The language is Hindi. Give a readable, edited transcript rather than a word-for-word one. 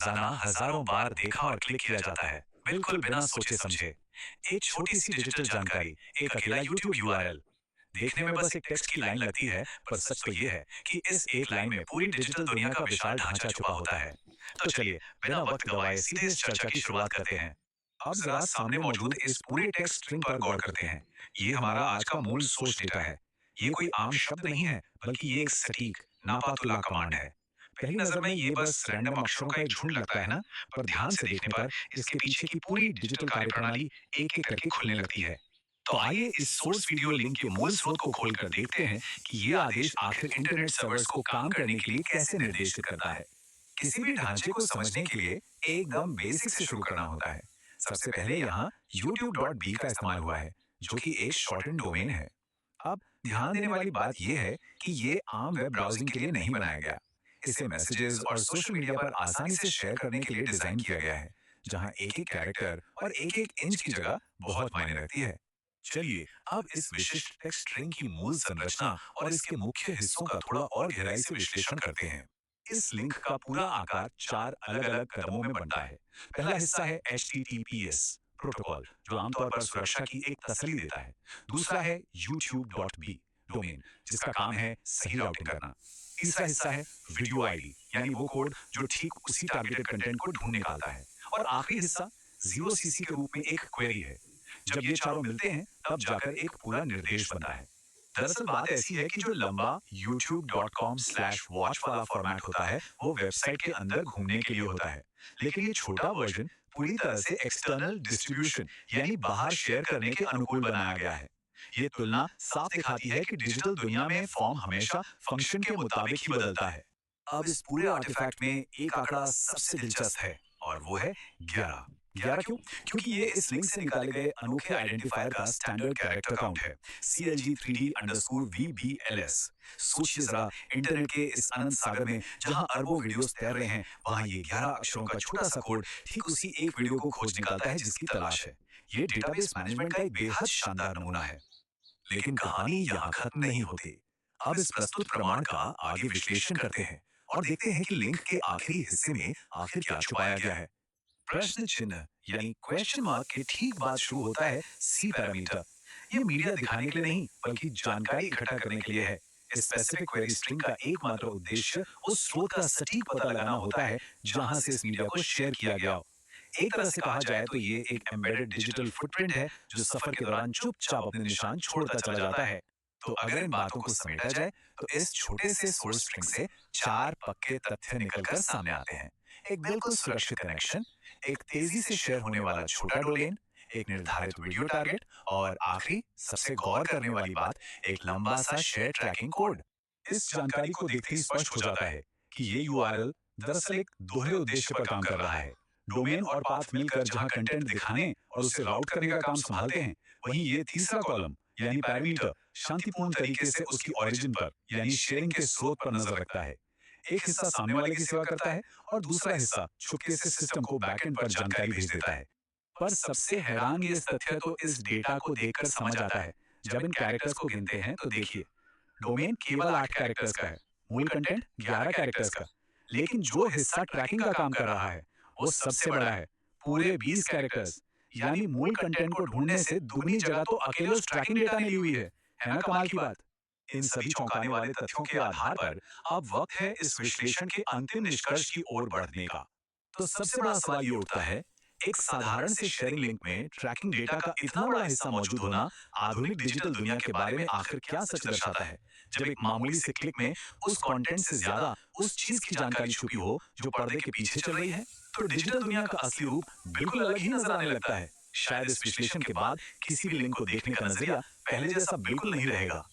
रोजाना हजारों बार देखा और क्लिक किया जाता है, बिल्कुल बिना सोचे समझे। एक छोटी सी डिजिटल जानकारी, एक अकेला यूट्यूब यूआरएल। देखने में बस एक टेक्स्ट की लाइन लगती है, पर सच तो ये है कि इस एक लाइन में पूरी डिजिटल दुनिया का विशाल ढांचा छुपा होता है। तो चलिए, बिना वक्त गवाए सीधे इस चर्चा की शुरुआत करते हैं। अब जरा सामने मौजूद इस पूरे टेक्स्ट स्ट्रिंग पर गौर करते हैं। ये हमारा आज का मूल सोर्स डेटा है। ये कोई आम शब्द नहीं है, बल्कि ये एक सटीक नापातुला कमांड है। पहली नजर में ये बस रैंडम अक्षरों का एक झुंड लगता है ना, पर ध्यान से देखने पर इसके पीछे की पूरी डिजिटल कार्यप्रणाली एक एक करके खुलने लगती है। तो आइए इस सोर्स वीडियो लिंक के मूल स्रोत को खोलकर देखते हैं कि ये आदेश आखिर इंटरनेट सर्वर्स को काम करने के लिए कैसे निर्देशित करता है। किसी भी ढांचे को समझने के लिए एकदम बेसिक से शुरू करना होता है। सबसे पहले यहाँ youtube.b का इस्तेमाल हुआ है, जो कि एक शॉर्टेन डोमेन है। अब ध्यान देने वाली बात यह है कि ये आम वेब ब्राउजिंग के लिए नहीं बनाया गया। इसे मैसेजेस और सोशल मीडिया पर आसानी से शेयर करने के लिए डिजाइन किया गया है, जहां एक एक कैरेक्टर और एक एक इंच की जगह बहुत मायने रखती है। चलिए, अब इस विशिष्ट टेक्स्ट स्ट्रिंग की मूल संरचना और इसके मुख्य हिस्सों का थोड़ा और गहराई से विश्लेषण करते हैं। इस लिंक का पूरा आकार 4 अलग-अलग कदमों में बनता है। पहला हिस्सा है HTTPS प्रोटोकॉल, जो आमतौर पर सुरक्षा की एक तसल्ली देता है। दूसरा है youtube.b डोमेन, जिसका काम है सही राउटिंग करना। तीसरा हिस्सा है वीडियो आईडी, यानी वो कोड जो ठीक उसी टारगेटेड कंटेंट को ढूंढ निकालता है। और आखिरी हिस्सा 0cc के रूप में एक क्वेरी है। जब ये चारों मिलते हैं, तब जाकर एक पूरा निर्देश बनता है। दरअसल बात ऐसी है कि जो लंबा youtube.com/watch वाला फॉर्मेट होता है, वो वेबसाइट के अंदर घूमने के लिए होता है। लेकिन ये छोटा वर्जन पूरी तरह से एक्सटर्नल डिस्ट्रीब्यूशन, यानी बाहर शेयर करने के अनुकूल बनाया गया है। ये तुलना साफ दिखाती है कि डिजिटल दुनिया में फॉर्म हमेशा फंक्शन के मुताबिक ही बदलता है। अब इस पूरे आर्टिफैक्ट में एक आंकड़ा सबसे दिलचस्प है, और वो है 11। 11 क्यों? क्योंकि ये इस लिंक से निकाले गए अनोखे आइडेंटिफायर का स्टैंडर्ड कैरेक्टर काउंट है, CLG3D_VBLS। सोचिए जरा, इंटरनेट के इस अनंत सागर में जहां अरबों वीडियोस तैर रहे हैं, वहां ये 11 अक्षरों का छोटा सा कोड ठीक उसी एक वीडियो को खोज निकालता है जिसकी तलाश है। ये डेटाबेस मैनेजमेंट का एक बेहद शानदार नमूना है। लेकिन कहानी यहाँ खत्म नहीं होती। अब इस प्रस्तुत प्रमाण का आगे विश्लेषण करते हैं और देखते हैं कि लिंक के आखिरी हिस्से में आखिर क्या छुपाया गया है। प्रश्न चिन्ह यानी क्वेश्चन मार्क के ठीक बाद शुरू होता है सी पैरामीटर। ये मीडिया दिखाने के लिए नहीं, बल्कि जानकारी इकट्ठा करने के लिए है। स्पेसिफिक क्वेरी स्ट्रिंग का एकमात्र उद्देश्य उस स्रोत का सटीक पता लगाना होता है जहां से इस मीडिया को शेयर किया गया हो। एक तरह से कहा जाए तो ये एक एम्बेडेड डिजिटल फुटप्रिंट है, जो सफर के दौरान चुपचाप अपने निशान छोड़ता चला जाता है। तो अगर इन बातों को समेटा जाए, तो इस छोटे से सोर्स स्ट्रिंग से 4 पक्के तथ्य निकलकर सामने आते हैं। एक बिल्कुल सुरक्षित कनेक्शन, एक तेजी से शेयर होने वाला छोटा डोमेन, एक निर्धारित वीडियो टारगेट, और आखिरी सबसे गौर करने वाली बात, एक लंबा सा शेयर ट्रैकिंग कोड। इस जानकारी को देखते ही स्पष्ट हो जाता है कि ये यूआरएल दरअसल एक दोहरे उद्देश्य पर काम कर रहा है। डोमेन और पाथ मिलकर जहां कंटेंट दिखाने और उसे राउट करने का काम संभालते हैं, वहीं ये तीसरा कॉलम यानी पैरामीटर शांतिपूर्ण तरीके से उसकी ओरिजिन पर यानी शेयरिंग के स्रोत पर नजर रखता है। एक हिस्सा सामने वाले की सेवा करता है और दूसरा हिस्सा चुपके से सिस्टम को बैकएंड पर जानकारी भेज देता है। पर सबसे हैरान ये तथ्य तो इस डेटा को देखकर समझ आता है। जब इन कैरेक्टर्स को गिनते हैं तो देखिए, डोमेन केवल 8 कैरेक्टर्स का है, मूल कंटेंट 11 कैरेक्टर्स का। लेकिन जो हिस्सा ट्रैकिंग का काम कर रहा है, वो सबसे बड़ा है, पूरे 20 कैरेक्टर्स। यानी मूल कंटेंट को ढूंढने से दुगनी जगह तो अकेले उस ट्रैकिंग डेटा ने ली हुई है ना कमाल की बात। इन सभी चौंकाने वाले तथ्यों के आधार पर अब वक्त है इस विश्लेषण के अंतिम निष्कर्ष की ओर बढ़ने का। तो सबसे बड़ा सवाल ये उठता है, एक साधारण से शेयरिंग लिंक में ट्रैकिंग डेटा का इतना बड़ा हिस्सा मौजूद होना आधुनिक डिजिटल दुनिया के बारे में आखिर क्या सच दर्शाता है? जब एक मामूली से क्लिक में उस कंटेंट से ज्यादा उस चीज की जानकारी छुपी हो जो पर्दे के पीछे चल रही है, तो डिजिटल दुनिया का असली रूप बिल्कुल अलग ही नजर आने लगता है। शायद इस विश्लेषण के बाद किसी भी लिंक को देखने का नजरिया पहले जैसा बिल्कुल नहीं रहेगा।